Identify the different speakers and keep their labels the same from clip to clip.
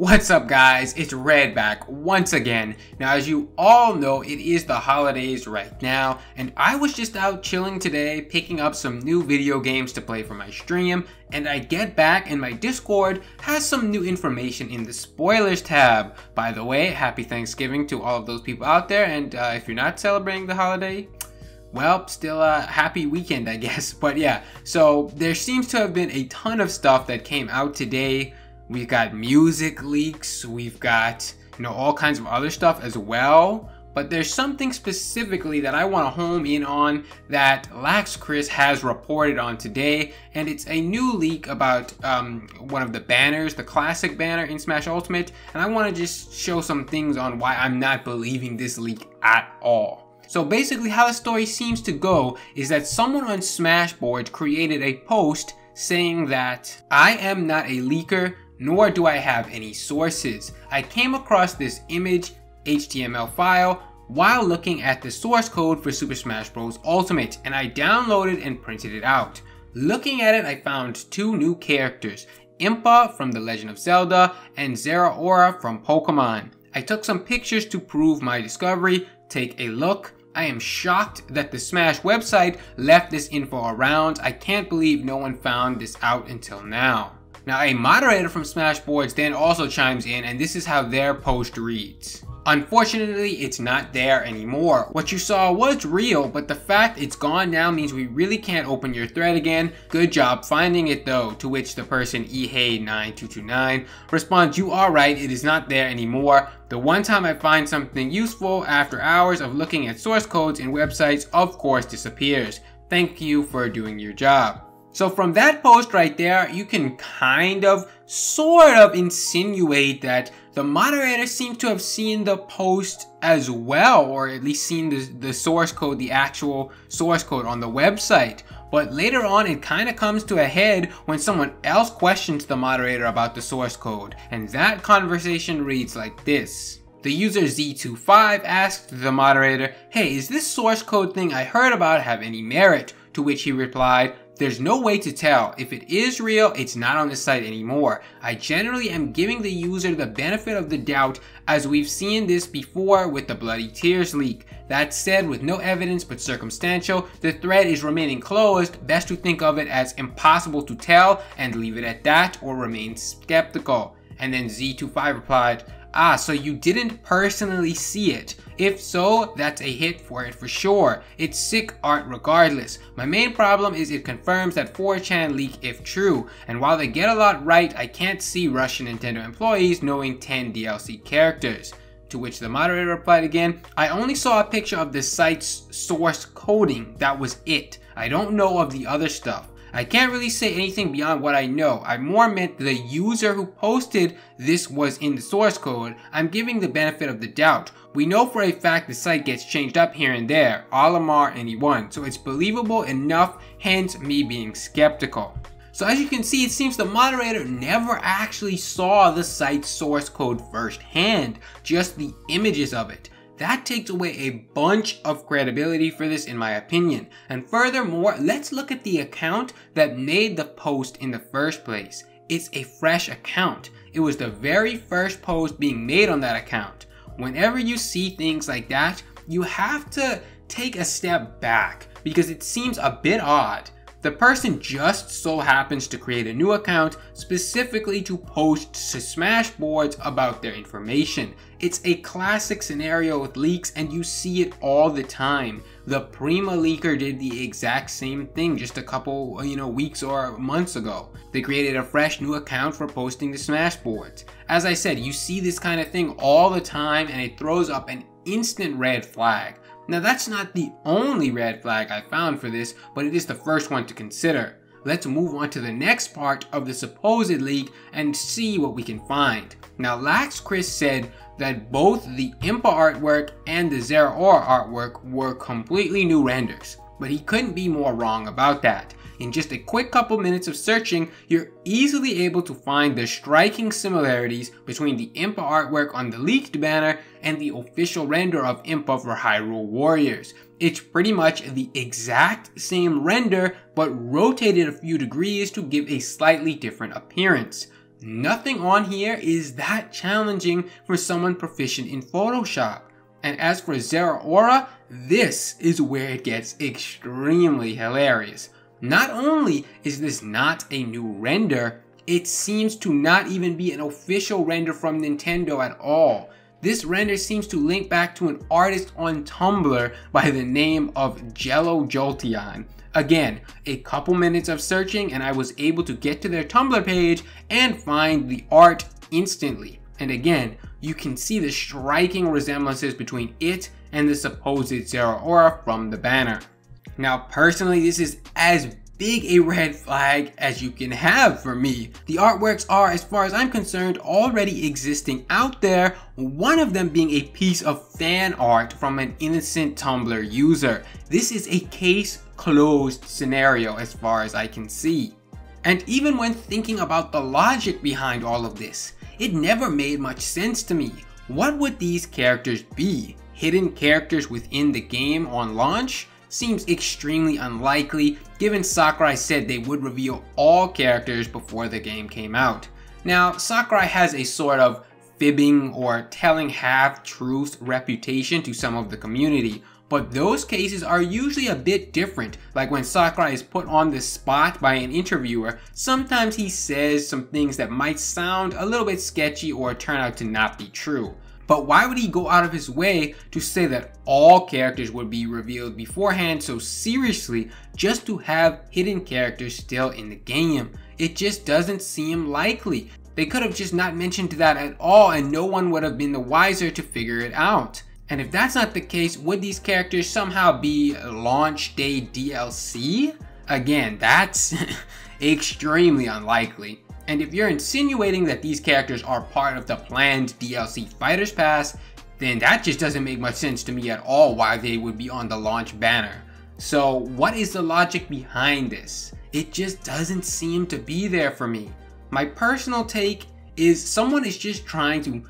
Speaker 1: What's up guys, it's Red back once again. Now as you all know, it is the holidays right now and I was just out chilling today picking up some new video games to play for my stream, and I get back and my Discord has some new information in the spoilers tab. By the way, happy Thanksgiving to all of those people out there, and if you're not celebrating the holiday, well, still a happy weekend I guess. But yeah, so there seems to have been a ton of stuff that came out today. We've got music leaks, we've got, all kinds of other stuff as well. But there's something specifically that I want to home in on that LaxChris has reported on today. And it's a new leak about one of the banners, the classic banner in Smash Ultimate. And I want to just show some things on why I'm not believing this leak at all. So basically how the story seems to go is that someone on Smashboards created a post saying that I am not a leaker, nor do I have any sources. I came across this image HTML file while looking at the source code for Super Smash Bros. Ultimate, and I downloaded and printed it out. Looking at it, I found two new characters, Impa from The Legend of Zelda and Zeraora from Pokemon. I took some pictures to prove my discovery. Take a look. I am shocked that the Smash website left this info around. I can't believe no one found this out until now. Now, a moderator from Smashboards then also chimes in, and this is how their post reads. Unfortunately, it's not there anymore. What you saw was real, but the fact it's gone now means we really can't open your thread again. Good job finding it though, to which the person ehey9229 responds, you are right, it is not there anymore. The one time I find something useful after hours of looking at source codes in websites, of course disappears. Thank you for doing your job. So from that post right there, you can sort of insinuate that the moderator seems to have seen the post as well, or at least seen the source code, the actual source code on the website. But later on, it kind of comes to a head when someone else questions the moderator about the source code. And that conversation reads like this. The user Z25 asked the moderator, hey, is this source code thing I heard about have any merit? To which he replied, there's no way to tell. If it is real, it's not on the site anymore. I generally am giving the user the benefit of the doubt, as we've seen this before with the Bloody Tears leak. That said, with no evidence but circumstantial, the thread is remaining closed. Best to think of it as impossible to tell and leave it at that, or remain skeptical. And then Z25 replied, ah, so you didn't personally see it. If so, that's a hit for it for sure. It's sick art regardless. My main problem is it confirms that 4chan leak if true, and while they get a lot right, I can't see Russian Nintendo employees knowing 10 DLC characters. To which the moderator replied again, I only saw a picture of the site's source coding, that was it. I don't know of the other stuff. I can't really say anything beyond what I know. I more meant the user who posted this was in the source code. I'm giving the benefit of the doubt. We know for a fact the site gets changed up here and there, Alamar anyone, so it's believable enough, hence me being skeptical. So as you can see, it seems the moderator never actually saw the site's source code firsthand, just the images of it. That takes away a bunch of credibility for this in my opinion. And furthermore, let's look at the account that made the post in the first place. It's a fresh account. It was the very first post being made on that account. Whenever you see things like that, you have to take a step back because it seems a bit odd. The person just so happens to create a new account specifically to post to Smashboards about their information. It's a classic scenario with leaks and you see it all the time. The Prima leaker did the exact same thing just a couple, weeks or months ago. They created a fresh new account for posting to Smashboards. As I said, you see this kind of thing all the time and it throws up an instant red flag. Now that's not the only red flag I found for this, but it is the first one to consider. Let's move on to the next part of the supposed leak and see what we can find. Now LaxChris said that both the Impa artwork and the Zeraora artwork were completely new renders, but he couldn't be more wrong about that. In just a quick couple minutes of searching, you're easily able to find the striking similarities between the Impa artwork on the leaked banner and the official render of Impa for Hyrule Warriors. It's pretty much the exact same render, but rotated a few degrees to give a slightly different appearance. Nothing on here is that challenging for someone proficient in Photoshop. And as for Zeraora, this is where it gets extremely hilarious. Not only is this not a new render, it seems to not even be an official render from Nintendo at all. This render seems to link back to an artist on Tumblr by the name of Jello Jolteon. Again, a couple minutes of searching and I was able to get to their Tumblr page and find the art instantly. And again, you can see the striking resemblances between it and the supposed Zeraora from the banner. Now personally, this is as big a red flag as you can have for me. The artworks are, as far as I'm concerned, already existing out there, one of them being a piece of fan art from an innocent Tumblr user. This is a case closed scenario as far as I can see. And even when thinking about the logic behind all of this, it never made much sense to me. What would these characters be? Hidden characters within the game on launch? Seems extremely unlikely, given Sakurai said they would reveal all characters before the game came out. Now, Sakurai has a sort of fibbing or telling half-truths reputation to some of the community, but those cases are usually a bit different. Like when Sakurai is put on the spot by an interviewer, sometimes he says some things that might sound a little bit sketchy or turn out to not be true. But why would he go out of his way to say that all characters would be revealed beforehand so seriously just to have hidden characters still in the game? It just doesn't seem likely. They could have just not mentioned that at all and no one would have been the wiser to figure it out. And if that's not the case, would these characters somehow be launch day DLC? Again, that's extremely unlikely. And if you're insinuating that these characters are part of the planned DLC Fighters Pass, then that just doesn't make much sense to me at all why they would be on the launch banner. So what is the logic behind this? It just doesn't seem to be there for me. My personal take is someone is just trying to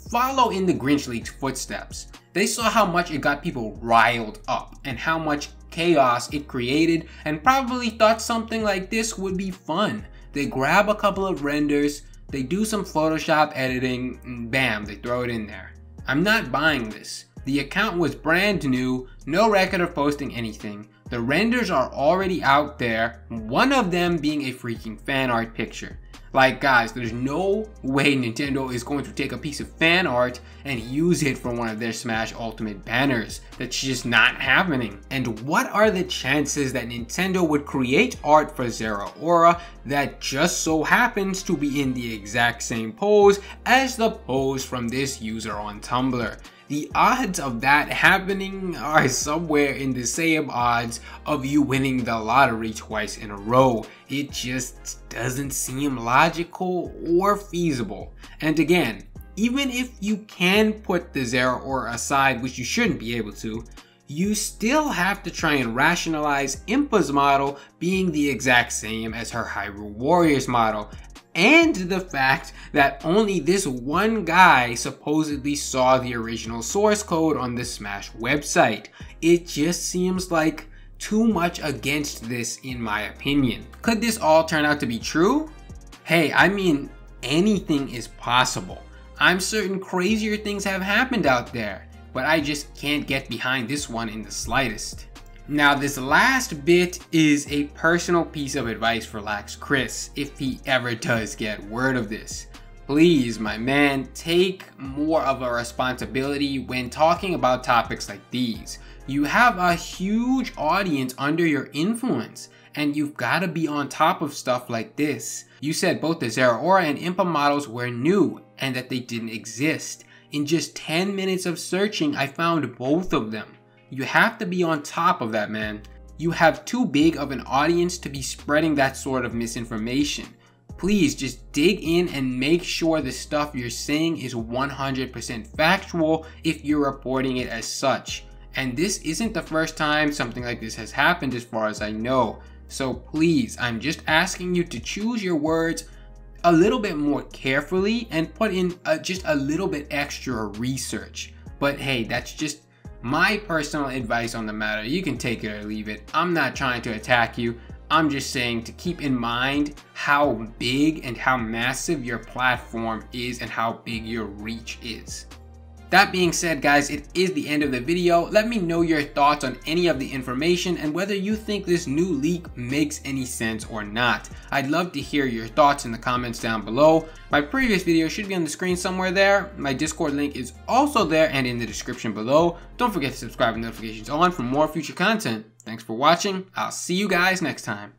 Speaker 1: follow in the Grinch League's footsteps. They saw how much it got people riled up and how much chaos it created and probably thought something like this would be fun. They grab a couple of renders, they do some Photoshop editing, and bam, they throw it in there. I'm not buying this. The account was brand new, no record of posting anything. The renders are already out there, one of them being a freaking fan art picture. Like guys, there's no way Nintendo is going to take a piece of fan art and use it for one of their Smash Ultimate banners. That's just not happening. And what are the chances that Nintendo would create art for Zeraora that just so happens to be in the exact same pose as the pose from this user on Tumblr? The odds of that happening are somewhere in the same odds of you winning the lottery twice in a row. It just doesn't seem logical or feasible. And again, even if you can put the Zeraora aside, which you shouldn't be able to, you still have to try and rationalize Impa's model being the exact same as her Hyrule Warriors model. And the fact that only this one guy supposedly saw the original source code on the Smash website. It just seems like too much against this in my opinion. Could this all turn out to be true? Hey, I mean, anything is possible. I'm certain crazier things have happened out there, but I just can't get behind this one in the slightest. Now this last bit is a personal piece of advice for Lax Chris, if he ever does get word of this. Please, my man, take more of a responsibility when talking about topics like these. You have a huge audience under your influence, and you've got to be on top of stuff like this. You said both the Zeraora and Impa models were new, and that they didn't exist. In just 10 minutes of searching, I found both of them. You have to be on top of that, man. You have too big of an audience to be spreading that sort of misinformation. Please just dig in and make sure the stuff you're saying is 100% factual if you're reporting it as such. And this isn't the first time something like this has happened as far as I know. So please, I'm just asking you to choose your words a little bit more carefully and put in just a little bit extra research. But hey, that's just my personal advice on the matter. You can take it or leave it. I'm not trying to attack you. I'm just saying to keep in mind how big and how massive your platform is and how big your reach is. That being said, guys, it is the end of the video. Let me know your thoughts on any of the information and whether you think this new leak makes any sense or not. I'd love to hear your thoughts in the comments down below. My previous video should be on the screen somewhere there. My Discord link is also there and in the description below. Don't forget to subscribe and notifications on for more future content. Thanks for watching. I'll see you guys next time.